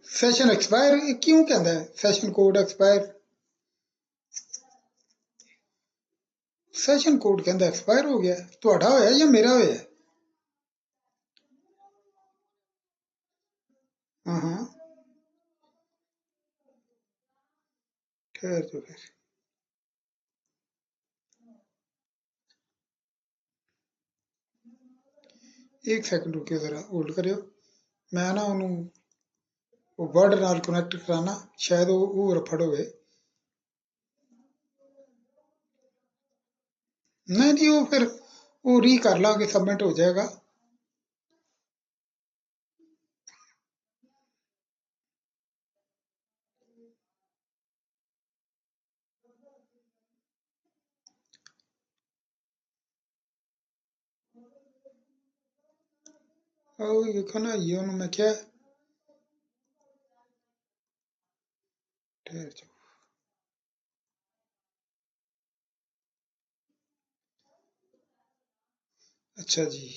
Session expire ਕਿਉਂ ਕਹਿੰਦਾ ਹੈ? Session code expire, session code ਕਹਿੰਦਾ ਐਕਸਪਾਇਰ ਹੋ ਗਿਆ। ਤੁਹਾਡਾ ਹੋਇਆ ਜਾਂ ਮੇਰਾ ਹੋਇਆ? हाँ हाँ, ठहर तो फिर एक सेकंड रुकियो, जरा होल्ड करियो। मैं ना ਉਹਨੂੰ वर्ड नाल कनेक्ट कराना, शायद वो रफड़ होवे। नहीं नहीं, वो फिर वो री कर लांगे, सबमिट हो जाएगा। और देखो ना, ये उन्होंने मैं क्या ठहर जाओ। अच्छा जी,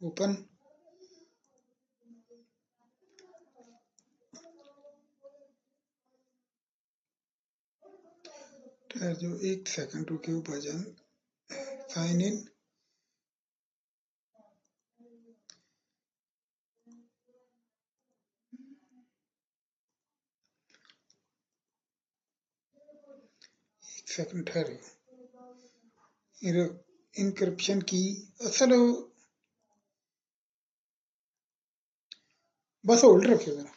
ओपन। ठहर जाओ एक सेकंड रुकियो भाईजान, साइन इन। एक सेकंड ठहरियो। इनक्रिप्शन की असल बस होल्ड रखियो जरा।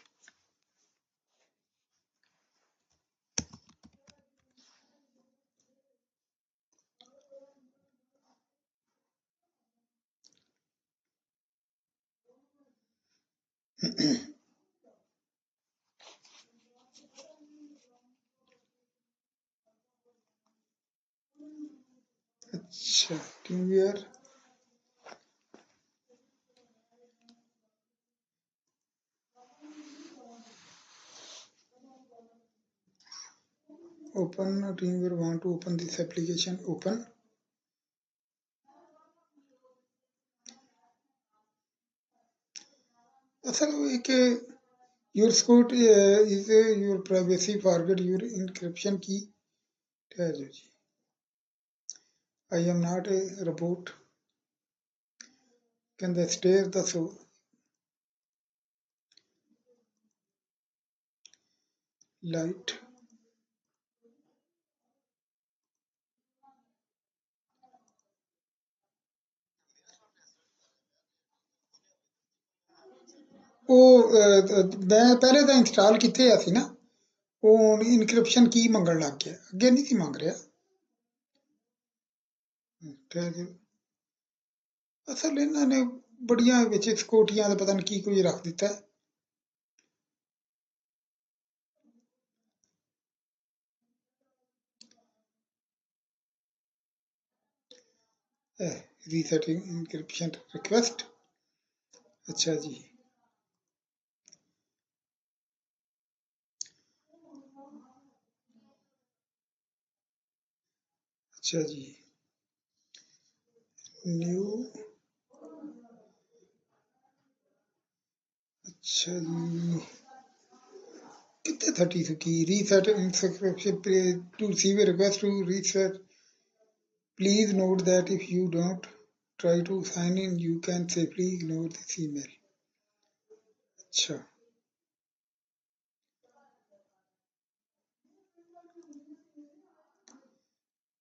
अच्छा, team viewer open. Team will want to open this application. Open. असल एक your scope is your privacy, forget your encryption key. ठहर जाओ जी, I am not a robot. कहंदा स्टेयर दसो। लाइट ਉਹ ਮੈਂ ਪਹਿਲੇ ਤਾਂ ਇੰਸਟਾਲ ਕੀਤੇ ਆ ਸੀ ਨਾ, ਉਹ ਹੁਣ ਇਨਕ੍ਰਿਪਸ਼ਨ ਕੀ ਮੰਗਣ ਲੱਗ ਗਿਆ, ਅੱਗੇ ਨਹੀਂ ਸੀ ਮੰਗ ਰਿਹਾ। ਠਹਿਰ ਜਾਓ, ਅਸਲ ਇਹਨਾਂ ਨੇ ਬੜੀਆਂ ਵਿੱਚ ਸਕੋਟੀਆਂ ਦਾ ਪਤਾ ਨਹੀਂ ਕੀ ਕੁਝ ਰੱਖ ਦਿੱਤਾ। Resetting encryption request. अच्छा जी, अच्छा जी, न्यू, अच्छा जी, कितने 30 की reset inscription to receive a request to reset. Please note that if you don't try to sign in, you can safely ignore this email. अच्छा,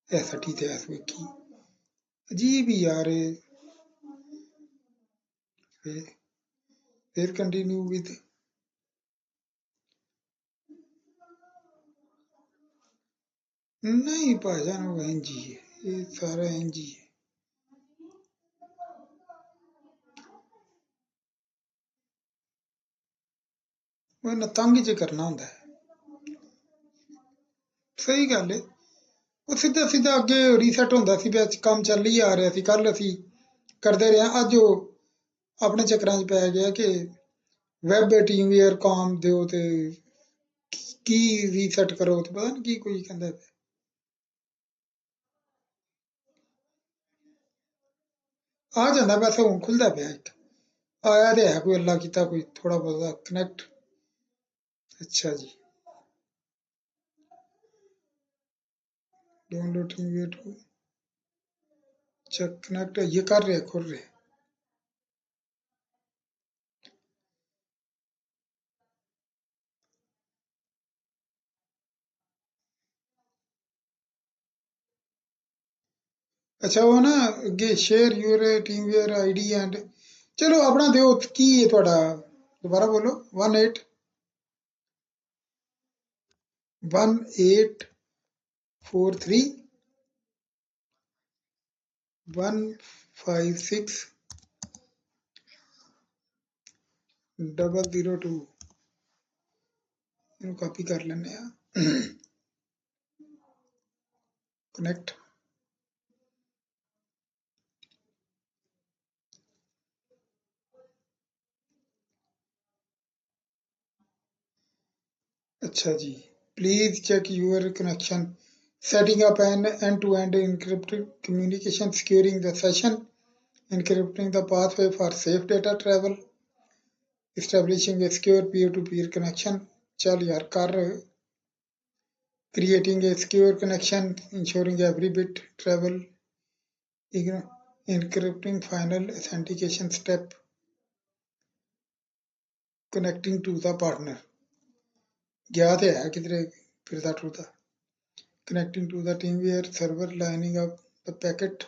ऐसा ठीक है, ऐसा की अजीब ही यार है। फिर कंटिन्यू विद, नहीं भाईजान वो एनजी है, ये सारा एनजी है। वो ना तंग च करना होंदा है। सही गल है, ਉਹ ਸਿੱਧਾ ਸਿੱਧਾ ਅੱਗੇ ਰੀਸੈਟ ਹੁੰਦਾ ਸੀ, ਵੀ ਕੰਮ ਚੱਲ ਹੀ ਆ ਰਿਹਾ ਸੀ, ਕੱਲ ਅਸੀਂ ਕਰਦੇ ਰਹੇ ਹਾਂ। ਅੱਜ ਉਹ ਆਪਣੇ ਚੱਕਰਾਂ 'ਚ ਪੈ ਗਿਆ ਕਿ ਵੈਬ ਟੀਮ ਵੇਅਰ ਕਾਮ ਦਿਓ ਤੇ ਕੀ ਰੀਸੈਟ ਕਰੋ, ਤੇ ਪਤਾ ਨਹੀਂ ਕੀ ਕੋਈ ਕਹਿੰਦਾ। ਆ ਜਾਂਦਾ ਵੈਸੇ, ਹੁਣ ਖੁੱਲਦਾ ਪਿਆ ਇੱਕ आया तो है कोई अल्लाह कीता कोई थोड़ा बहुत कनेक्ट। अच्छा जी, डाउनलोड वे टू चेक कनेक्ट, ये कर रहे खुल रहे। अच्छा वो ना अगे share your TeamViewer ID and, चलो अपना दिओ की है थोड़ा, दोबारा बोलो। 1843156002, ਇਹਨੂੰ ਕਾਪੀ ਕਰ ਲੈਣੇ ਆ। कनेक्ट। अच्छा जी, please check your connection, setting up an end-to-end encrypted communication, securing the session, encrypting the pathway for safe data travel, establishing a secure peer-to-peer connection। चल यार कर। creating a secure connection, ensuring every bit travel, encrypting final authentication step, connecting to the partner। गया तो है किधरे फिरदा टुरदा। connecting to the TeamViewer server, lining up the packet,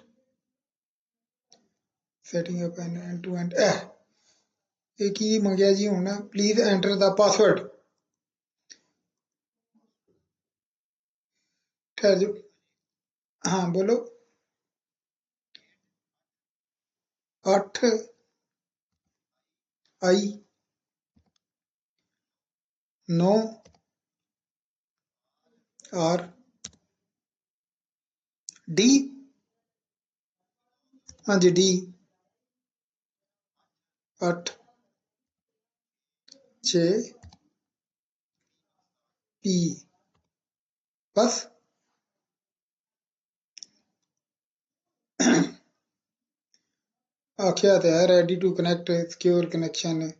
setting up an end-to-end। ਇਹ ਕੀ ਮੰਗਿਆ ਜੀ ਹੁਣ? Please enter the password. ਠਹਿਰ ਜਾਓ, ਹਾਂ ਬੋਲੋ। 8 I 9 R D, ਹਾਂਜੀ D 8 6 P, ਬਸ। ਆਖਿਆ ਤੇ ਹੈ ready to connect secure connection.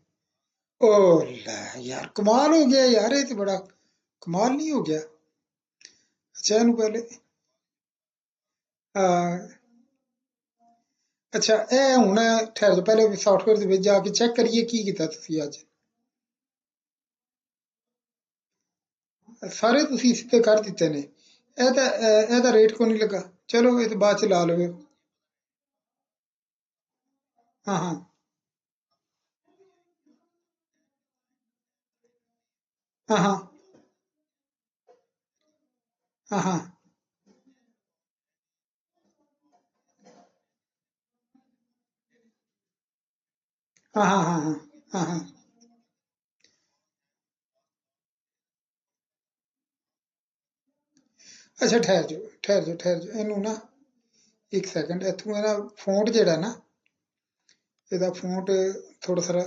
ਓ ਲੈ ਯਾਰ ਕਮਾਲ ਹੋ ਗਿਆ ਯਾਰ, ਇਹ ਤੇ ਬੜਾ ਕਮਾਲ ਨਹੀਂ ਹੋ ਗਿਆ? ਅੱਛਾ ਇਹਨੂੰ ਪਹਿਲੇ ਅੱਛਾ ਇਹ ਹੁਣ ਠਹਿਰ ਜਾਓ, ਪਹਿਲੇ ਸੌਫਟਵੇਅਰ ਦੇ ਵਿੱਚ ਜਾ ਕੇ ਚੈੱਕ ਕਰੀਏ ਕੀ ਕੀਤਾ ਤੁਸੀਂ ਅੱਜ। ਸਾਰੇ ਤੁਸੀਂ ਸਿੱਧੇ ਕਰ ਦਿੱਤੇ ਨੇ। ਇਹਦਾ ਰੇਟ ਕੋ ਨਹੀਂ ਲੱਗਾ? ਚਲੋ ਇਹ ਤਾਂ ਬਾਅਦ ਚ ਲਾ ਲਵੇ। ਹਾਂ ਹਾਂ ਹਾਂ ਹਾਂ ਹਾਂ ਹਾਂ ਹਾਂ ਹਾਂ ਹਾਂ ਹਾਂ ਹਾਂ ਹਾਂ। ਅੱਛਾ ਠਹਿਰ ਜਾਓ ਠਹਿਰ ਜਾਓ ਠਹਿਰ ਜਾਓ, ਇਹਨੂੰ ਨਾ ਇੱਕ ਸੈਕਿੰਡ, ਇੱਥੋਂ ਇਹਦਾ ਫੌਂਟ ਜਿਹੜਾ ਨਾ, ਇਹਦਾ ਫੌਂਟ ਥੋੜਾ ਸਾਰਾ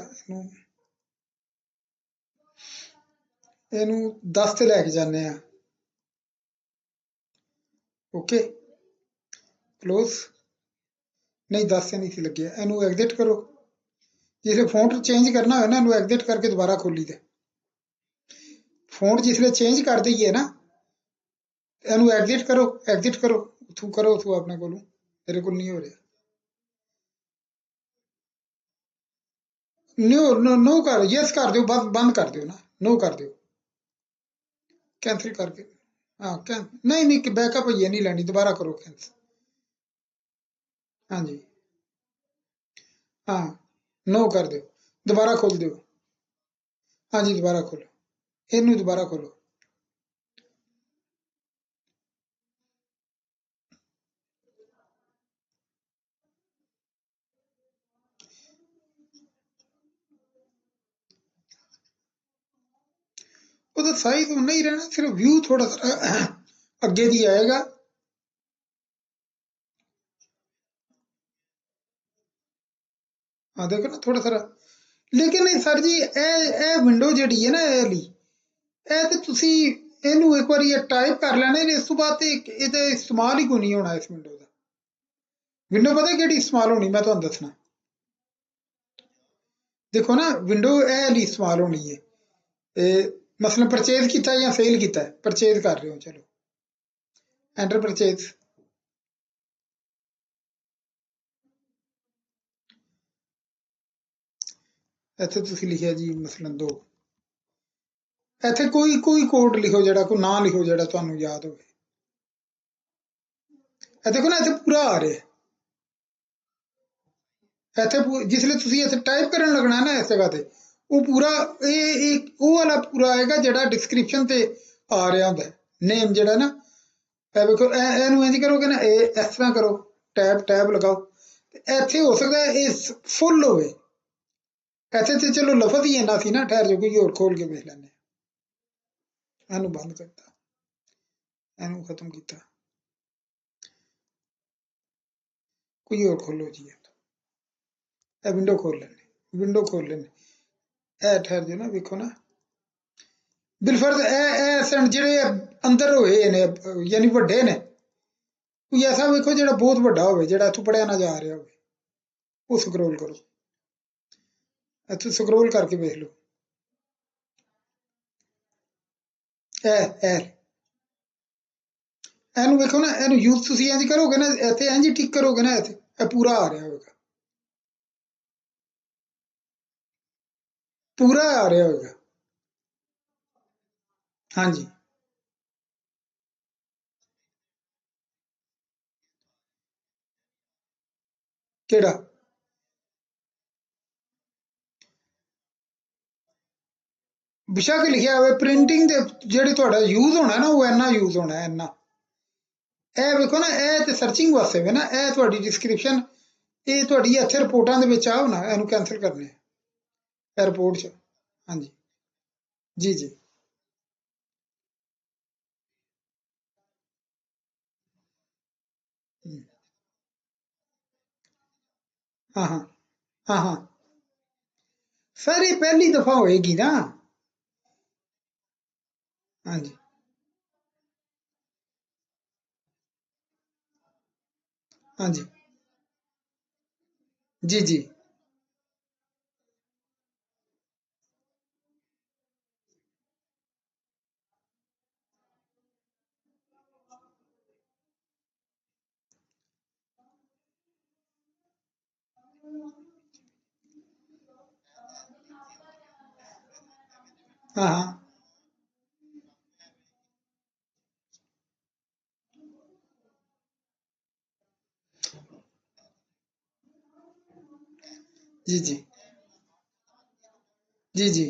ਇਹਨੂੰ 10 ਤੇ ਲੈ ਕੇ ਜਾਂਦੇ ਆ। ਓਕੇ ਕਲੋਜ਼, ਨਹੀਂ 10 ਤੇ ਨਹੀਂ ਸੀ ਲੱਗਿਆ। ਇਹਨੂੰ ਐਗਜ਼ਿਟ ਕਰੋ, ਜਿਸਲੇ ਫੌਂਟ ਚੇਂਜ ਕਰਨਾ ਹੋਵੇ ਨਾ ਇਹਨੂੰ ਐਗਜ਼ਿਟ ਕਰਕੇ ਦੁਬਾਰਾ ਖੋਲੀ ਦੇ। ਫੌਂਟ ਜਿਸਲੇ ਚੇਂਜ ਕਰ ਦਈਏ ਨਾ ਇਹਨੂੰ ਐਗਜ਼ਿਟ ਕਰੋ, ਐਗਜ਼ਿਟ ਕਰੋ ਉੱਥੋਂ, ਕਰੋ ਉੱਥੋਂ ਆਪਣੇ ਕੋਲੋਂ, ਮੇਰੇ ਕੋਲ ਨਹੀਂ ਹੋ ਰਿਹਾ। नो कर, यस कर दो, बंद कर दो ना, नो कर दो, कैंसिल करके। हाँ नहीं नहीं बैकअप ये नहीं लेनी, दोबारा करो कैंसिल। हाँ जी, हाँ नो कर दो, दोबारा खोल दो। हाँ जी दोबारा खोलो, इनू दोबारा खोलो। ਉਹਦਾ ਸਾਈਜ਼ ਉਨਾ ਹੀ ਰਹਿਣਾ, ਸਿਰਫ व्यू थोड़ा सा ਅੱਗੇ ਦੀ ਆਏਗਾ। हाँ देखो ना थोड़ा सारा, लेकिन सर जी ਇਹ ਵਿੰਡੋ ਜਿਹੜੀ ਹੈ ਨਾ ਇਹ ਵਾਲੀ, ਇਹ ਤੇ ਤੁਸੀਂ ਇਹਨੂੰ ਇੱਕ ਵਾਰੀ ਟਾਈਪ ਕਰ ਲੈਣਾ, ਇਸ ਤੋਂ ਬਾਅਦ ਤੇ ਇਹਦਾ ਇਸਤੇਮਾਲ ਹੀ ਕੋਈ ਨਹੀਂ ਹੋਣਾ ਇਸ ਵਿੰਡੋ ਦਾ। ਵਿੰਡੋ ਪਤਾ ਕਿਹੜੀ ਇਸਤੇਮਾਲ ਹੋਣੀ, ਮੈਂ ਤੁਹਾਨੂੰ ਦੱਸਣਾ। देखो ना विंडो ए वाली इस्तेमाल होनी है। मसलन परचेज किया या सेल किया, परचेज कर रहे हो, चलो एंटर परचेज। ਇੱਥੇ ਤੁਸੀਂ ਲਿਖਿਆ ਜੀ ਮਸਲਨ 2। ਇੱਥੇ ਕੋਈ ਕੋਡ ਲਿਖੋ, ਜਿਹੜਾ ਕੋਈ ਨਾਂ ਲਿਖੋ ਜਿਹੜਾ ਤੁਹਾਨੂੰ ਯਾਦ ਹੋਵੇ। ਇਹ ਦੇਖੋ ਨਾ ਇੱਥੇ ਪੂਰਾ ਆ ਰਿਹਾ। ਇੱਥੇ ਜਿਸਲੇ ਤੁਸੀਂ ਇੱਥੇ ਟਾਈਪ ਕਰਨ ਲੱਗਣਾ ਨਾ ਇਸ ਜਗ੍ਹਾ ਤੇ, ਉਹ ਪੂਰਾ ਇਹ ਉਹ ਵਾਲਾ ਪੂਰਾ ਆਏਗਾ ਜਿਹੜਾ ਡਿਸਕ੍ਰਿਪਸ਼ਨ ਤੇ ਆ ਰਿਹਾ ਹੁੰਦਾ, ਨੇਮ ਜਿਹੜਾ ਨਾ। ਇਹ ਵੇਖੋ, ਇਹਨੂੰ ਇੰਜ ਕਰੋਗੇ ਨਾ, ਇਹ ਇਸ ਤਰ੍ਹਾਂ ਕਰੋ, ਟੈਬ ਲਗਾਓ, ਇੱਥੇ ਹੋ ਸਕਦਾ ਇਹ ਫੁੱਲ ਹੋਵੇ। ਇੱਥੇ ਤੇ ਚਲੋ ਲਫ਼ਜ਼ ਹੀ ਇੰਨਾ ਸੀ ਨਾ, ਠਹਿਰ ਜੋ ਕੋਈ ਹੋਰ ਖੋਲ ਕੇ ਵੇਖ ਲੈਂਦੇ। ਇਹਨੂੰ ਬੰਦ ਕਰਤਾ, ਇਹਨੂੰ ਖਤਮ ਕੀਤਾ, ਕੋਈ ਹੋਰ ਖੋਲੋ ਜੀ। ਇਹ ਵਿੰਡੋ ਖੋਲ ਲੈਣੇ, ਇਹ ਠਹਿਰ ਜੋ ਨਾ, ਵੇਖੋ ਨਾ ਬਿਲਫਰਜ਼ ਇਹ ਜਿਹੜੇ ਅੰਦਰ ਹੋਏ ਨੇ, ਯਾਨੀ ਵੱਡੇ ਨੇ, ਕੋਈ ਐਸਾ ਵੇਖੋ ਜਿਹੜਾ ਬਹੁਤ ਵੱਡਾ ਹੋਵੇ, ਜਿਹੜਾ ਇੱਥੋਂ ਪੜਿਆ ਨਾ ਜਾ ਰਿਹਾ ਹੋਵੇ, ਉਹ ਸਕਰੋਲ ਕਰੋ। ਇੱਥੋਂ ਸਕਰੋਲ ਕਰਕੇ ਵੇਖ ਲਓ। ਇਹਨੂੰ ਵੇਖੋ ਨਾ, ਇਹਨੂੰ ਯੂਜ਼ ਤੁਸੀਂ ਇੰਜ ਕਰੋਗੇ ਨਾ, ਇੱਥੇ ਇੰਜ ਟਿਕ ਕਰੋਗੇ ਨਾ, ਇੱਥੇ ਇਹ ਪੂਰਾ ਆ ਰਿਹਾ ਹੋਵੇਗਾ, ਪੂਰਾ ਆ ਰਿਹਾ ਹੋਵੇਗਾ। ਹਾਂਜੀ, ਕਿਹੜਾ ਬੇਸ਼ੱਕ ਲਿਖਿਆ ਹੋਵੇ, ਪ੍ਰਿੰਟਿੰਗ ਦੇ ਜਿਹੜੇ ਤੁਹਾਡਾ ਯੂਜ਼ ਹੋਣਾ ਨਾ, ਉਹ ਇੰਨਾ ਯੂਜ਼ ਹੋਣਾ, ਇੰਨਾ। ਇਹ ਵੇਖੋ ਨਾ, ਇਹ ਤੇ ਸਰਚਿੰਗ ਵਾਸਤੇ ਵੇ ਨਾ, ਇਹ ਤੁਹਾਡੀ ਡਿਸਕ੍ਰਿਪਸ਼ਨ, ਇਹ ਤੁਹਾਡੀ ਇੱਥੇ ਰਿਪੋਰਟਾਂ ਦੇ ਵਿੱਚ ਆਓ ਨਾ, ਇਹਨੂੰ ਕੈਂਸਲ ਕਰਨੇ ਇਹ ਰਿਪੋਰਟ 'ਚ। ਹਾਂਜੀ, ਜੀ ਜੀ। ਹਾਂ ਹਾਂ ਹਾਂ ਹਾਂ, ਸਰ ਇਹ ਪਹਿਲੀ ਦਫਾ ਹੋਏਗੀ ਨਾ। ਹਾਂਜੀ, ਹਾਂਜੀ, ਜੀ ਜੀ। ਹਾਂ ਹਾਂ, ਜੀ ਜੀ ਜੀ ਜੀ।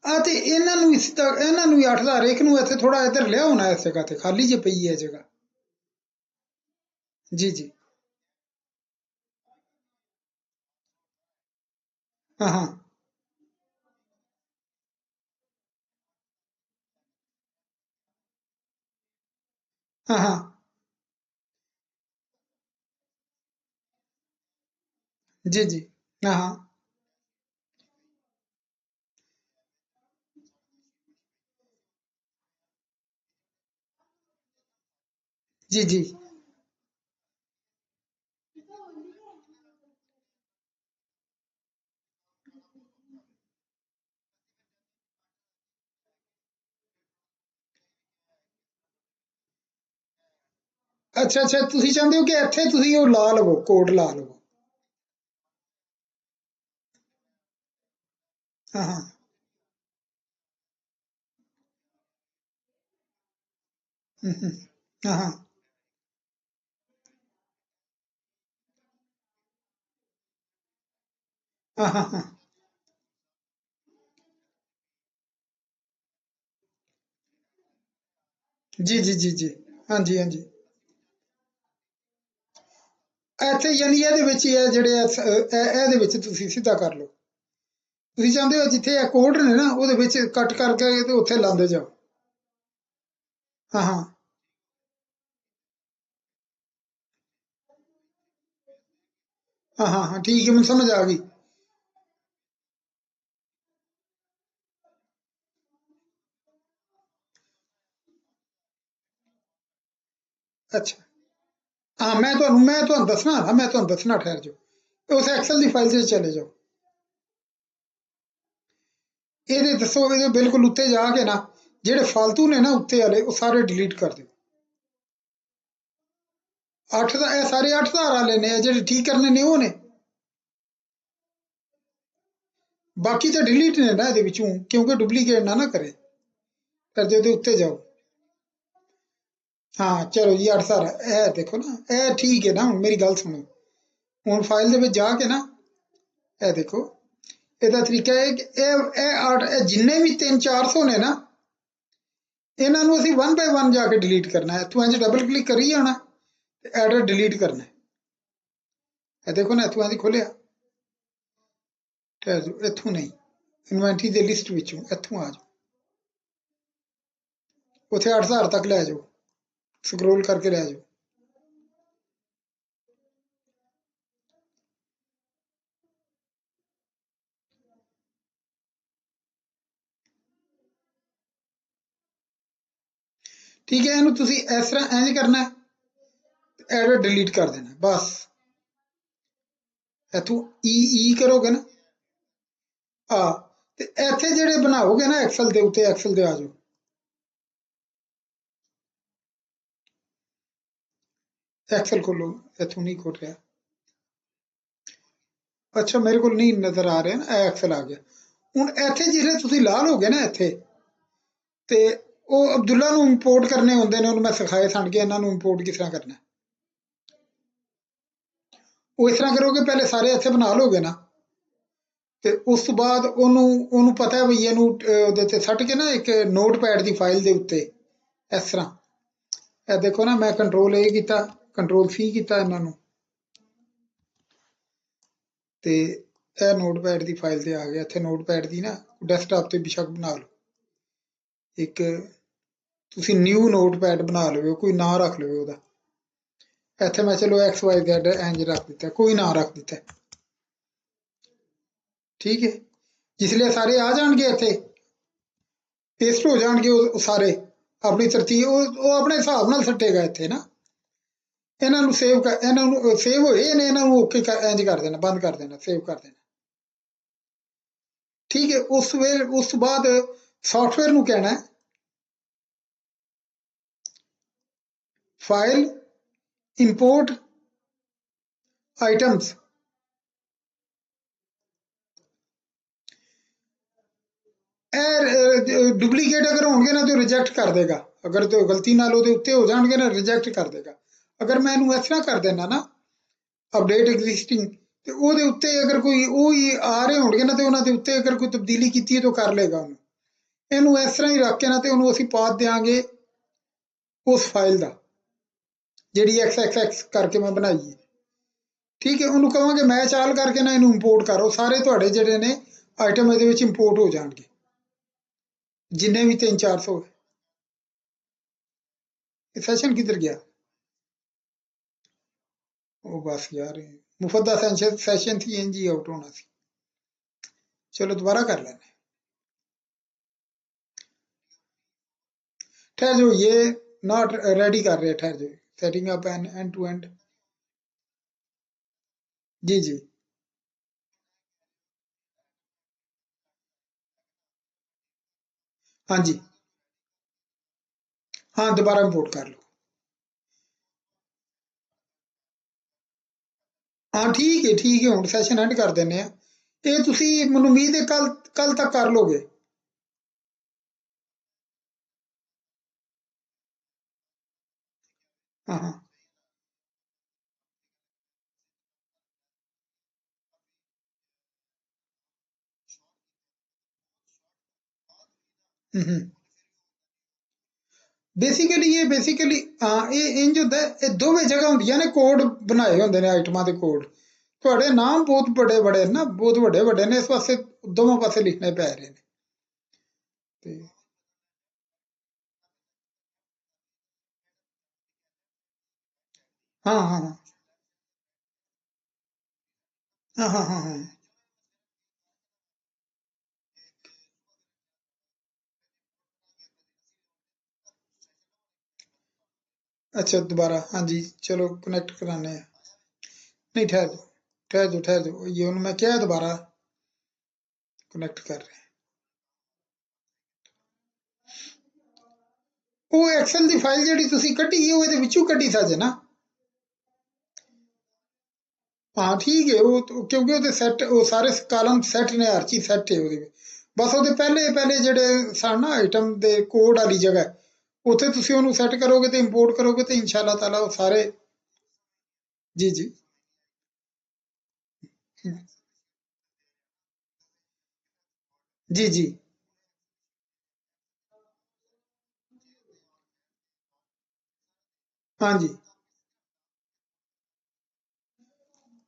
ਆ ਤੇ ਇਹਨਾਂ ਨੂੰ ਇਸ ਤੱਕ, ਇਹਨਾਂ ਨੂੰ 8,000 ਇੱਕ ਨੂੰ ਇੱਥੇ ਥੋੜਾ ਇੱਧਰ ਲਿਆ ਹੋਣਾ, ਇਸ ਜਗ੍ਹਾ ਤੇ ਖਾਲੀ ਜੇ ਪਈ ਹੈ ਜਗ੍ਹਾ। ਜੀ ਜੀ। ਹਾਂ ਹਾਂ ਹਾਂ ਹਾਂ, ਜੀ ਜੀ। ਹਾਂ ਹਾਂ ਜੀ ਜੀ। ਅੱਛਾ ਅੱਛਾ, ਤੁਸੀਂ ਚਾਹੁੰਦੇ ਹੋ ਕਿ ਇੱਥੇ ਤੁਸੀਂ ਉਹ ਲਾ ਲਵੋ, ਕੋਡ ਲਾ ਲਵੋ। ਹਾਂ ਹਾਂ ਹਮ, ਹਮ, ਹਾਂ ਹਾਂ ਹਾਂ ਹਾਂ ਹਾਂ, ਜੀ ਜੀ ਜੀ ਜੀ। ਹਾਂਜੀ ਹਾਂਜੀ, ਇੱਥੇ ਯਾਨੀ ਇਹਦੇ ਵਿੱਚ ਹੀ ਹੈ ਜਿਹੜੇ ਇਹਦੇ ਵਿੱਚ ਤੁਸੀਂ ਸਿੱਧਾ ਕਰ ਲਓ। ਤੁਸੀਂ ਚਾਹੁੰਦੇ ਹੋ ਜਿੱਥੇ ਇਹ ਕੋਡ ਨੇ ਨਾ, ਉਹਦੇ ਵਿੱਚ ਕੱਟ ਕਰਕੇ ਤੇ ਉੱਥੇ ਲਾਉਂਦੇ ਜਾਓ। ਹਾਂ ਹਾਂ ਹਾਂ ਹਾਂ ਹਾਂ, ਠੀਕ ਹੈ, ਮੈਨੂੰ ਸਮਝ ਆ ਗਈ। ਅੱਛਾ हाँ मैं ਤੁਹਾਨੂੰ ਦੱਸਣਾ ਹਾਂ ਮੈਂ ਤੁਹਾਨੂੰ ਦੱਸਣਾ ਠਹਿਰ ਜਾਓ ਉਸ ਐਕਸਲ ਦੀ ਫਾਈਲ 'ਚ ਚਲੇ ਜਾਓ ਇਹਦੇ ਦੱਸੋ ਇਹਦੇ ਬਿਲਕੁਲ ਉੱਤੇ ਜਾ ਕੇ ਨਾ ਜਿਹੜੇ ਫालतू ਨੇ ਨਾ ਉੱਤੇ ਵਾਲੇ ਉਹ ਸਾਰੇ ਡਿਲੀਟ ਕਰ ਦਿਓ 8 ਦਾ ਇਹ ਸਾਰੇ 8 ਧਾਰ ਵਾਲੇ ਨੇ ਜਿਹੜੇ ਠੀਕ ਕਰਨੇ ਨੇ ਉਹ ਨੇ ਬਾਕੀ ਤਾਂ ਡਿਲੀਟ ਨੇ ਨਾ ਇਹਦੇ ਵਿੱਚੋਂ ਕਿਉਂਕਿ ਡੁਪਲੀਕੇਟ ਨਾ ਕਰੇ ਫਿਰ ਜੇ ਉਹਦੇ ਉੱਤੇ ਜਾਓ ਹਾਂ ਚਲੋ ਜੀ 8 ਧਾਰਾ ਇਹ ਦੇਖੋ ਨਾ ਇਹ ਠੀਕ ਹੈ ਨਾ ਹੁਣ ਮੇਰੀ ਗੱਲ ਸੁਣੋ ਹੁਣ ਫਾਈਲ ਦੇ ਵਿੱਚ ਜਾ ਕੇ ਨਾ ਇਹ ਦੇਖੋ ਇਹਦਾ ਤਰੀਕਾ ਹੈ ਕਿ ਇਹ ਜਿੰਨੇ ਵੀ 300-400 ਨੇ ਨਾ ਇਹਨਾਂ ਨੂੰ ਅਸੀਂ 1 ਬਾਈ 1 ਜਾ ਕੇ ਡਿਲੀਟ ਕਰਨਾ ਹੈ ਇੱਥੋਂ ਇੰਜ ਡਬਲ ਕਲਿੱਕ ਕਰੀ ਜਾਣਾ ਤੇ ਐਡਰ ਡਿਲੀਟ ਕਰਨਾ ਇਹ ਦੇਖੋ ਨਾ ਇੱਥੋਂ ਇੰਜ ਖੋਲਿਆ ਠਹਿਰ ਜਾਓ ਇੱਥੋਂ ਨਹੀਂ ਇਨਵੈਂਟਰੀ ਦੇ ਲਿਸਟ ਵਿੱਚੋਂ ਇੱਥੋਂ ਆ ਜਾਓ ਉੱਥੇ 8000 ਤੱਕ ਲੈ ਜਾਓ ਸਕਰੋਲ ਕਰਕੇ ਲੈ ਜਾਓ ਠੀਕ ਹੈ ਇਹਨੂੰ ਤੁਸੀਂ ਇਸ ਤਰ੍ਹਾਂ ਇੰਜ ਕਰਨਾ ਐਡਰ ਡਿਲੀਟ ਕਰ ਦੇਣਾ ਬਸ ਇੱਥੋਂ ਈ ਕਰੋਗੇ ਨਾ ਆ ਤੇ ਇੱਥੇ ਜਿਹੜੇ ਬਣਾਓਗੇ ਨਾ ਐਕਸਲ ਦੇ ਉੱਤੇ ਐਕਸਲ ਦੇ ਆ ਜਾਓ ਐਕਸਲ ਖੋਲੋ ਇੱਥੋਂ ਨਹੀਂ ਖੋਲ ਰਿਹਾ ਅੱਛਾ ਮੇਰੇ ਕੋਲ ਨਹੀਂ ਨਜ਼ਰ ਆ ਰਿਹਾ ਨਾ ਐਕਸਲ ਆ ਗਿਆ ਹੁਣ ਇੱਥੇ ਜਿਹੜੇ ਤੁਸੀਂ ਲਾ ਲੋਗੇ ਨਾ ਇੱਥੇ ਤੇ ਉਹ ਅਬਦੁੱਲਾ ਨੂੰ ਇੰਪੋਰਟ ਕਰਨੇ ਹੁੰਦੇ ਨੇ ਉਹਨੂੰ ਮੈਂ ਸਿਖਾਏ ਸਣ ਕੇ ਇਹਨਾਂ ਨੂੰ ਇੰਪੋਰਟ ਕਿਸ ਤਰ੍ਹਾਂ ਕਰਨਾ ਉਹ ਇਸ ਤਰ੍ਹਾਂ ਕਰੋਗੇ ਪਹਿਲੇ ਸਾਰੇ ਇੱਥੇ ਬਣਾ ਲੋਗੇ ਨਾ ਤੇ ਉਸ ਤੋਂ ਬਾਅਦ ਉਹਨੂੰ ਪਤਾ ਵੀ ਇਹਨੂੰ ਉਹਦੇ ਤੇ ਸੱਟ ਕੇ ਨਾ ਇੱਕ ਨੋਟਪੈਡ ਦੀ ਫਾਈਲ ਦੇ ਉੱਤੇ ਇਸ ਤਰ੍ਹਾਂ ਇਹ ਦੇਖੋ ਨਾ ਮੈਂ ਕੰਟਰੋਲ A ਕੀਤਾ ਕੰਟਰੋਲ C ਕੀਤਾ ਇਹਨਾਂ ਨੂੰ ਤੇ ਇਹ ਨੋਟਪੈਡ ਦੀ ਫਾਈਲ ਤੇ ਆ ਗਿਆ ਇੱਥੇ ਨੋਟਪੈਡ ਦੀ ਨਾ ਡੈਸਕਟਾਪ ਤੇ ਬਿਸ਼ੱਕ ਬਣਾ ਲਓ ਇੱਕ ਤੁਸੀਂ ਨਿਊ ਨੋਟਪੈਡ ਬਣਾ ਲਓ ਕੋਈ ਨਾਂ ਰੱਖ ਲਓ ਉਹਦਾ ਇੱਥੇ ਮੈਂ ਚਲੋ XYZ ਇੰਜ ਰੱਖ ਦਿੱਤਾ ਕੋਈ ਨਾਂ ਰੱਖ ਦਿੱਤਾ ਠੀਕ ਹੈ ਜਿਸਲੇ ਸਾਰੇ ਆ ਜਾਣਗੇ ਇੱਥੇ ਪੇਸਟ ਹੋ ਜਾਣਗੇ ਉਹ ਸਾਰੇ ਆਪਣੀ ਤਰਤੀਬ ਉਹ ਆਪਣੇ ਹਿਸਾਬ ਨਾਲ ਸੱਟੇਗਾ ਇੱਥੇ ਨਾ ਇਹਨਾਂ ਨੂੰ ਸੇਵ ਕਰ ਇਹਨਾਂ ਨੂੰ ਸੇਵ ਹੋਏ ਨੇ ਇਹਨਾਂ ਨੂੰ ਓਕੇ ਇੰਜ ਕਰ ਦੇਣਾ ਬੰਦ ਕਰ ਦੇਣਾ ਸੇਵ ਕਰ ਦੇਣਾ ਠੀਕ ਹੈ ਉਸ ਤੋਂ ਬਾਅਦ ਸੌਫਟਵੇਅਰ ਨੂੰ ਕਹਿਣਾ ਫਾਈਲ ਇੰਪੋਰਟ ਆਈਟਮਸ ਇਹ ਡੁਪਲੀਕੇਟ ਅਗਰ ਹੋਣਗੇ ਨਾ ਤੇ ਰਿਜੈਕਟ ਕਰ ਦੇਗਾ ਅਗਰ ਤੇ ਗਲਤੀ ਨਾਲ ਉਹਦੇ ਉੱਤੇ ਹੋ ਜਾਣਗੇ ਨਾ ਰਿਜੈਕਟ ਕਰ ਦੇਗਾ ਅਗਰ ਮੈਂ ਇਹਨੂੰ ਇਸ ਤਰ੍ਹਾਂ ਕਰ ਦੇਣਾ ਨਾ ਅਪਡੇਟ ਐਗਜ਼ਿਸਟਿੰਗ ਤੇ ਉਹਦੇ ਉੱਤੇ ਅਗਰ ਕੋਈ ਉਹ ਹੀ ਆ ਰਹੇ ਹੋਣਗੇ ਨਾ ਤੇ ਉਹਨਾਂ ਦੇ ਉੱਤੇ ਅਗਰ ਕੋਈ ਤਬਦੀਲੀ ਕੀਤੀ ਹੈ ਤਾਂ ਕਰ ਲੇਗਾ ਉਹਨੂੰ ਇਹਨੂੰ ਇਸ ਤਰ੍ਹਾਂ ਹੀ ਰੱਖ ਕੇ ਨਾ ਤੇ ਉਹਨੂੰ ਅਸੀਂ ਪਾਥ ਦੇਾਂਗੇ ਉਸ ਫਾਈਲ ਦਾ ਜਿਹੜੀ XXX ਕਰਕੇ ਮੈਂ ਬਣਾਈ ਹੈ ਠੀਕ ਹੈ ਉਹਨੂੰ ਕਹਾਂਗੇ ਮੈਂ ਚਾਲ ਕਰਕੇ ਨਾ ਇਹਨੂੰ ਇੰਪੋਰਟ ਕਰੋ ਸਾਰੇ ਤੁਹਾਡੇ ਜਿਹੜੇ ਨੇ ਆਈਟਮ ਇਹਦੇ ਵਿੱਚ ਇੰਪੋਰਟ ਹੋ ਜਾਣਗੇ ਜਿੰਨੇ ਵੀ 300-400 ਇਹ ਸੈਸ਼ਨ ਕਿੱਧਰ ਗਿਆ ਉਹ ਬਸ ਯਾਰ ਮੁਫੱਦਾ ਸੈਸ਼ਨ ਸੀ ਇੰਜ ਹੀ ਆਊਟ ਹੋਣਾ ਸੀ ਚਲੋ ਦੁਬਾਰਾ ਕਰ ਲੈਣੇ ठहर जाओ ये नॉट रेडी कर रहे ठहर जाओ setting up an end to end जी जी हाँ जी हाँ दोबारा इंपोर्ट कर लो हाँ ठीक है ਹੁਣ ਸੈਸ਼ਨ ਐਂਡ ਕਰ ਦਿੰਨੇ ਆ ਇਹ ਤੁਸੀਂ ਮੈਨੂੰ ਉਮੀਦ ਹੈ ਕੱਲ ਤੱਕ ਕਰ ਲੋਗੇ हाँ हाँ ਬੇਸਿਕਲੀ ਹਾਂ ਇਹ ਇੰਜ ਹੁੰਦਾ ਇਹ ਦੋਵੇਂ ਜਗ੍ਹਾ ਹੁੰਦੀਆਂ ਨੇ ਕੋਡ ਬਣਾਏ ਹੁੰਦੇ ਨੇ ਆਈਟਮਾਂ ਦੇ ਕੋਡ ਤੁਹਾਡੇ ਨਾਮ ਬਹੁਤ ਬੜੇ ਬੜੇ ਨਾ ਬਹੁਤ ਵੱਡੇ ਵੱਡੇ ਨੇ ਇਸ ਪਾਸੇ ਦੋਵਾਂ ਪਾਸੇ ਲਿਖਣੇ ਪੈ ਰਹੇ ਨੇ ਤੇ ਹਾਂ ਹਾਂ ਹਾਂ ਹਾਂ ਹਾਂ ਹਾਂ अच्छा दोबारा, हाँ जी, चलो कनेक्ट कराने हैं। नहीं, ठहर जाओ, ठहर जाओ, ठहर जाओ, ये मैं क्या है, दोबारा कनेक्ट कर रहे हैं। ਉਹ ਐਕਸਲ ਦੀ ਫਾਈਲ ਜਿਹੜੀ ਤੁਸੀਂ ਕੱਢੀ ਹੈ ਉਹ ਇਹਦੇ ਵਿੱਚੋਂ ਕੱਢੀ ਸਾਜੇ ਨਾ। ਹਾਂ ਠੀਕ ਹੈ, ਉਹ ਕਿਉਂਕਿ ਉਹਦੇ ਸੈੱਟ, ਉਹ ਸਾਰੇ ਕਾਲਮ ਸੈੱਟ ਨੇ, ਹਰ ਚੀਜ਼ ਸੈੱਟ ਹੈ ਉਹਦੇ ਵਿੱਚ। ਬਸ ਉਹਦੇ ਪਹਿਲੇ ਪਹਿਲੇ ਜਿਹੜੇ ਸਨ ਨਾ ਆਈਟਮ ਦੇ ਕੋਡ ਵਾਲੀ ਜਗ੍ਹਾ, ਉੱਥੇ ਤੁਸੀਂ ਉਹਨੂੰ ਸੈੱਟ ਕਰੋਗੇ ਤੇ ਇੰਪੋਰਟ ਕਰੋਗੇ ਤੇ ਇਨਸ਼ਾਅੱਲਾ ਤਾਲਾ ਉਹ ਸਾਰੇ। ਜੀ ਜੀ। ਜੀ ਜੀ। हाँ जी।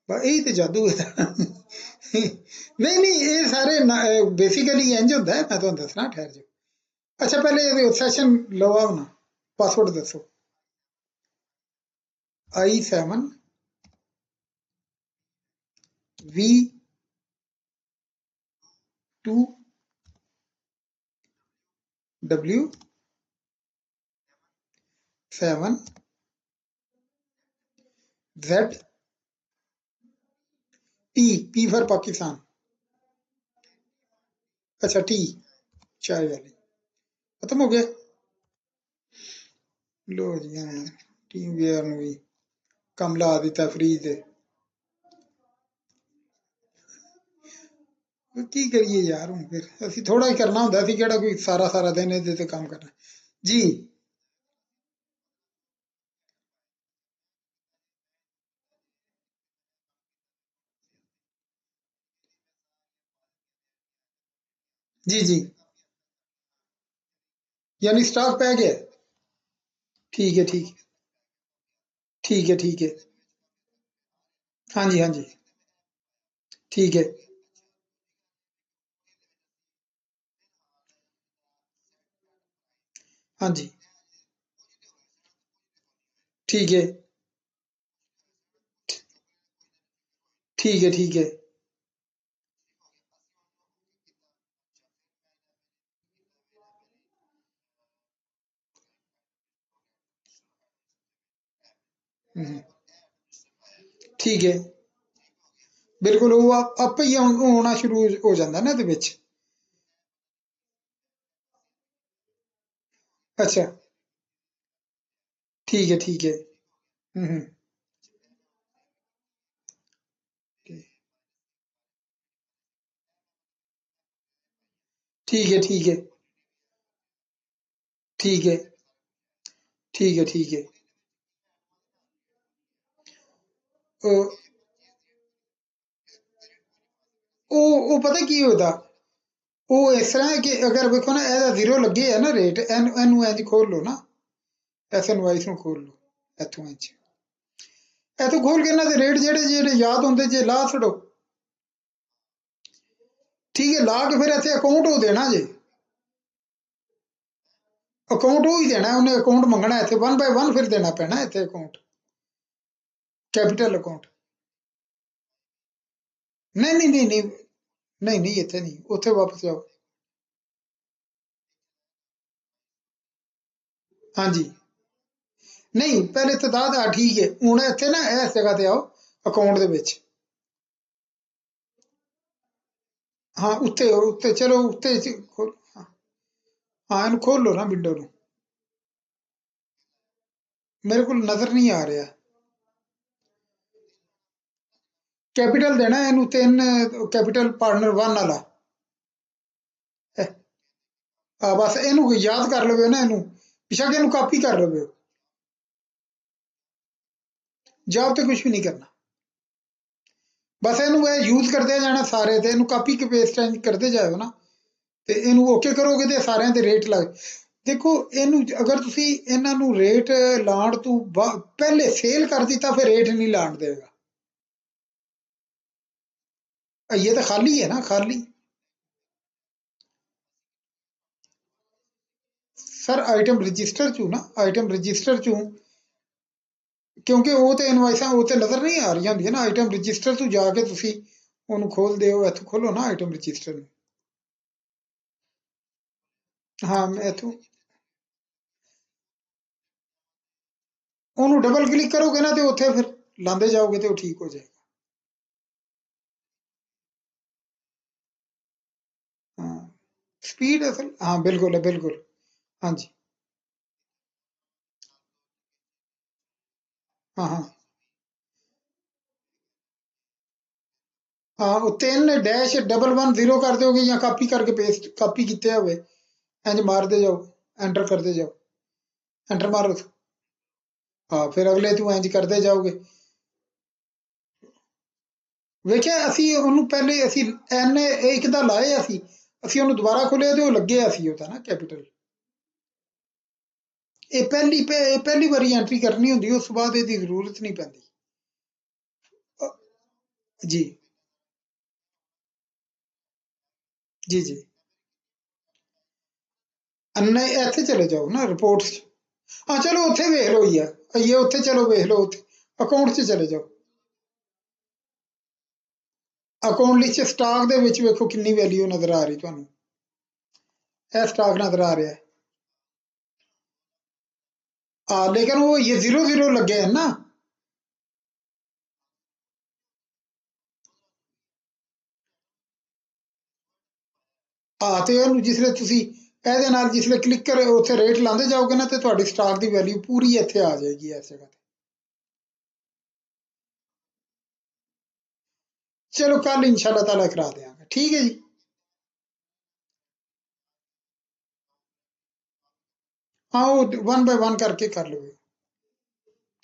ਇਹੀ ਤੇ ਜਾਦੂ ਹੈ। ਨਹੀਂ ਨਹੀਂ, ਇਹ ਸਾਰੇ ਬੇਸਿਕਲੀ ਇੰਜ ਹੁੰਦਾ ਹੈ, ਮੈਂ ਤੁਹਾਨੂੰ ਦੱਸਣਾ, ਠਹਿਰ ਜਾਓ। ਅੱਛਾ ਪਹਿਲੇ ਇਹ ਸੈਸ਼ਨ ਲਵਾਓ ਨਾ, ਪਾਸਵਰਡ ਦੱਸੋ। V2W7T, P for Pakistan. अच्छा टी, चाय वाली, खत्म हो गया। लो जी, हमने टीम वेयर ਨੂੰ ਵੀ ਕੰਮ ਲਾ ਦਿੱਤਾ ਫ੍ਰੀ ਤੇ। ਕੀ ਕਰੀਏ ਯਾਰ, ਹੁਣ ਫਿਰ ਅਸੀਂ ਥੋੜਾ ਹੀ ਕਰਨਾ ਹੁੰਦਾ ਸੀ, ਕਿਹੜਾ ਕੋਈ ਸਾਰਾ ਸਾਰਾ ਦਿਨ ਇਹਦੇ ਤੇ ਕੰਮ ਕਰਨਾ। ਜੀ ਜੀ ਜੀ। यानी स्टॉक पै गया। ठीक है ठीक है। ठीक है ठीक है। हाँ जी हाँ जी। ठीक है। हाँ जी। ठीक है ठीक है। ठीक है। हम्म, ठीक है। बिल्कुल वो आपे ही होना शुरू हो जाता ना ਇਹਦੇ ਵਿੱਚ। अच्छा ठीक है ठीक है। हम्म। ठीक है ठीक है। ठीक है ठीक है। ठीक है। ਉਹ ਉਹ ਪਤਾ ਕੀ ਹੁੰਦਾ, ਉਹ ਇਸ ਤਰ੍ਹਾਂ ਹੈ ਕਿ ਅਗਰ ਵੇਖੋ ਨਾ ਇਹਦਾ ਜ਼ੀਰੋ ਲੱਗੇ ਹੈ ਨਾ ਰੇਟ, ਇਹਨੂੰ ਇੰਜ ਖੋਲ ਲਓ ਨਾ, ਐਸ ਇਨਵਾਇਸ ਨੂੰ ਖੋਲ ਲਓ ਇੱਥੋਂ ਇੰਜ, ਇੱਥੋਂ ਖੋਲ ਕੇ ਇਹਨਾਂ ਦੇ ਰੇਟ ਜਿਹੜੇ ਜਿਹੜੇ ਯਾਦ ਹੁੰਦੇ ਜੇ ਲਾ ਛੱਡੋ। ਠੀਕ ਹੈ, ਲਾ ਕੇ ਫਿਰ ਇੱਥੇ ਅਕਾਊਂਟ ਉਹ ਦੇਣਾ ਜੇ, ਅਕਾਊਂਟ ਉਹ ਹੀ ਦੇਣਾ, ਉਹਨੇ ਅਕਾਊਂਟ ਮੰਗਣਾ ਇੱਥੇ 1 ਬਾਏ 1 ਫਿਰ ਦੇਣਾ ਪੈਣਾ ਇੱਥੇ ਅਕਾਊਂਟ, ਕੈਪੀਟਲ ਅਕਾਊਂਟ। ਨਹੀਂ ਨਹੀਂ ਨਹੀਂ ਨਹੀਂ ਨਹੀਂ ਨਹੀਂ, ਇੱਥੇ ਨਹੀਂ, ਉੱਥੇ ਵਾਪਸ ਜਾਓ। ਹਾਂਜੀ, ਨਹੀਂ ਪਹਿਲੇ ਤਦਾਦ ਆ, ਠੀਕ ਹੈ, ਹੁਣ ਇੱਥੇ ਨਾ ਇਸ ਜਗ੍ਹਾ ਤੇ ਆਓ, ਅਕਾਊਂਟ ਦੇ ਵਿੱਚ। ਹਾਂ ਉੱਤੇ ਉੱਤੇ, ਚਲੋ ਉੱਤੇ ਹਾਂ ਇਹਨੂੰ ਖੋਲ ਲਓ ਨਾ ਵਿੰਡੋ ਨੂੰ। ਮੇਰੇ ਕੋਲ ਨਜ਼ਰ ਨਹੀਂ ਆ ਰਿਹਾ। ਕੈਪੀਟਲ ਦੇਣਾ ਇਹਨੂੰ, 3 ਕੈਪੀਟਲ ਪਾਰਟਨਰ 1 ਵਾਲਾ। ਆ ਬਸ ਇਹਨੂੰ ਯਾਦ ਕਰ ਲਵੇ ਨਾ, ਇਹਨੂੰ ਪਿਛਾ ਕੇ ਇਹਨੂੰ ਕਾਪੀ ਕਰ ਲਵੇ। ਜਾਬ ਤੇ ਕੁਝ ਵੀ ਨਹੀਂ ਕਰਨਾ, ਬਸ ਇਹਨੂੰ ਇਹ ਯੂਜ਼ ਕਰਦੇ ਜਾਣਾ ਸਾਰੇ ਤੇ, ਇਹਨੂੰ ਕਾਪੀ ਕੇ ਪੇਸਟ ਕਰਦੇ ਜਾਓ ਨਾ, ਤੇ ਇਹਨੂੰ ਓਕੇ ਕਰੋਗੇ ਤੇ ਸਾਰਿਆਂ ਦੇ ਰੇਟ ਲੱਗ। ਦੇਖੋ ਇਹਨੂੰ ਅਗਰ ਤੁਸੀਂ ਇਹਨਾਂ ਨੂੰ ਰੇਟ ਲਾਣ ਤੋਂ ਪਹਿਲੇ ਸੇਲ ਕਰ ਦਿੱਤਾ, ਫਿਰ ਰੇਟ ਨਹੀਂ ਲਾਣ ਦੇਗਾ। ये तो खाली है ना, खाली। ਸਰ ਆਈਟਮ ਰਜਿਸਟਰ ਚੋਂ ਨਾ, ਆਈਟਮ ਰਜਿਸਟਰ ਚੋਂ, ਕਿਉਂਕਿ ਉਹ ਤੇ ਇਨਵਾਇਸਾਂ ਉਹ ਤੇ ਨਜ਼ਰ ਨਹੀਂ ਆ ਰਹੀਆਂ ਹੁੰਦੀਆਂ ਨਾ, ਆਈਟਮ ਰਜਿਸਟਰ ਤੋਂ ਜਾ ਕੇ ਤੁਸੀਂ ਉਹਨੂੰ ਖੋਲਦੇ ਹੋ, ਇੱਥੋਂ ਖੋਲੋ ਨਾ ਆਈਟਮ ਰਜਿਸਟਰ ਨੂੰ। ਹਾਂ ਮੈਂ ਇੱਥੋਂ, ਉਹਨੂੰ ਡਬਲ ਕਲਿੱਕ ਕਰੋਗੇ ਨਾ ਤੇ ਉੱਥੇ ਫਿਰ ਲਾਉਂਦੇ ਜਾਓਗੇ ਤੇ ਉਹ ਠੀਕ ਹੋ ਜਾਏਗਾ। ਹਾਂ ਸਪੀਡ ਅਸਲ ਹਾਂ ਬਿਲਕੁਲ ਹੈ ਬਿਲਕੁਲ। ਹਾਂਜੀ ਹਾਂ ਹਾਂ ਹਾਂ ਉਹ 3-11 ਕਰ ਦਿਓਗੇ ਜਾਂ ਕਾਪੀ ਕਰਕੇ ਪੇਸਟ ਕਾਪੀ ਕੀਤੇ ਹੋਵੇ ਇੰਜ ਮਾਰਦੇ ਜਾਓ ਐਂਟਰ ਕਰਦੇ ਜਾਓ ਐਂਟਰ ਮਾਰੋ। ਹਾਂ ਫਿਰ ਅਗਲੇ ਤੂੰ ਇੰਜ ਕਰਦੇ ਜਾਓਗੇ। ਵੇਖਿਆ ਅਸੀਂ ਉਹਨੂੰ ਪਹਿਲੇ ਅਸੀਂ ਐਨੇ ਇੱਕ ਦਾ ਲਾਏ ਅਸੀਂ ਉਹਨੂੰ ਦੁਬਾਰਾ ਖੋਲਿਆ ਤੇ ਉਹ ਲੱਗਿਆ ਸੀ ਉਹਦਾ ਨਾ ਕੈਪੀਟਲ। ਇਹ ਪਹਿਲੀ ਵਾਰੀ ਐਂਟਰੀ ਕਰਨੀ ਹੁੰਦੀ ਉਸ ਤੋਂ ਬਾਅਦ ਇਹਦੀ ਜ਼ਰੂਰਤ ਨਹੀਂ ਪੈਂਦੀ। ਅ, ਜੀ ਜੀ ਜੀ ਨਹੀਂ ਇੱਥੇ ਚਲੇ ਜਾਓ ਨਾ ਰਿਪੋਰਟਸ 'ਚ। ਹਾਂ ਚਲੋ ਉੱਥੇ ਵੇਖ ਲਓ ਹੀ ਆ ਇਹ ਉੱਥੇ ਚਲੋ ਵੇਖ ਲਓ ਉੱਥੇ ਅਕਾਊਂਟ 'ਚ ਚਲੇ ਜਾਓ। ਅਕਾਊਂਟ ਲਿਸਟ ਸਟਾਕ ਦੇ ਵਿੱਚ ਵੇਖੋ ਕਿੰਨੀ ਵੈਲਿਊ ਨਜ਼ਰ ਆ ਰਹੀ ਤੁਹਾਨੂੰ। ਇਹ ਸਟਾਕ ਨਜ਼ਰ ਆ ਰਿਹਾ ਲੇਕਿन वो ये 0-0 लगे हैं ना। ਤੇ ਉਹਨੂੰ ਜਿਸਲੇ ਤੁਸੀਂ ਇਹਦੇ ਨਾਲ ਜਿਸਲੇ ਕਲਿੱਕ ਕਰ ਉੱਥੇ ਰੇਟ ਲਾਉਂਦੇ ਜਾਓਗੇ ਨਾ ਤੇ ਤੁਹਾਡੀ ਸਟਾਕ ਦੀ ਵੈਲਿਊ ਪੂਰੀ ਇੱਥੇ ਆ ਜਾਏਗੀ ਇਸ ਜਗ੍ਹਾ ਤੇ। ਚਲੋ ਕੱਲ ਇਨਸ਼ਾਅੱਲਾ ਤਾਲਾ ਕਰਾ ਦਿਆਂਗੇ ਠੀਕ ਹੈ ਜੀ। ਹਾਂ ਉਹ 1 ਬਾय 1 ਕਰਕੇ ਕਰ ਲਓ।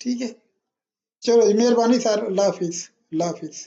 ਠੀਕ ਹੈ ਚਲੋ ਜੀ ਮਿਹਰਬਾਨੀ ਸਰ। ਅੱਲਾ ਹਾਫਿਜ਼ ਅੱਲਾ ਹਾਫਿਜ਼।